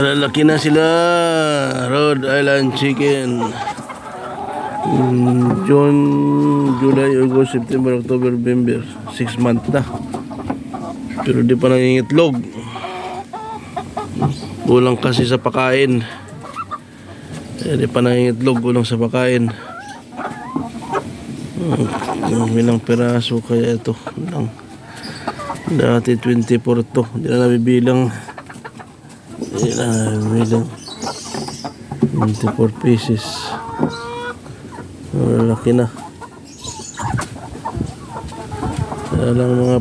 Lalaki na sila. Rhode Island chicken. June, July, August, September, October, November. 6 months na. Pero di pa nangingitlog. Kulang kasi sa pakain. Di pa nangingitlog. Kulang sa pakain. Ilang peraso kaya ito lang. Dati 24 to. Di na nabibilang. Di na nabibilang. 24 pieces. Malaki na. Kaya lang mga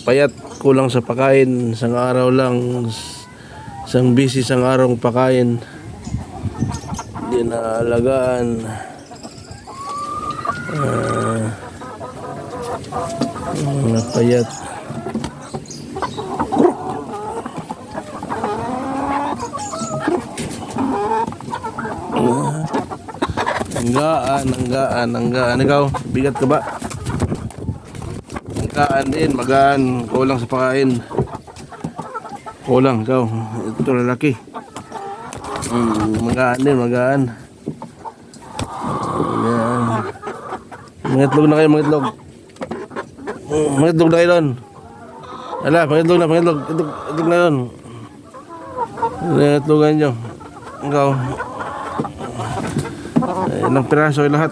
payat. Kulang sa pakain. Isang araw lang. Isang busy isang araw pakain. Di na alagaan. Mga payat. Anggaan. Ikaw, bigat ka ba? Anggaan din, magaan. Kulang sa pakain. Kulang, ikaw. Ito lalaki. Magaan din, magaan. Ayan. Mangitlog na kayo, mangitlog. Mangitlog na kayo doon. Ala, mangitlog na. Itlog na doon. Mangitlogan nyo. Ikaw. Ilang piraso ay lahat?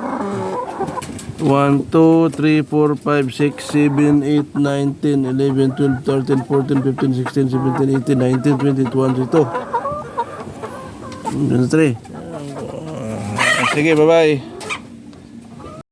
1, 2, 3, 4, 5, 6, 7, 8, 9, 10, 11, 12, 13, 14, 15, 16, 17, 18, 19, 20, 21, 22. 23. Sige, bye-bye.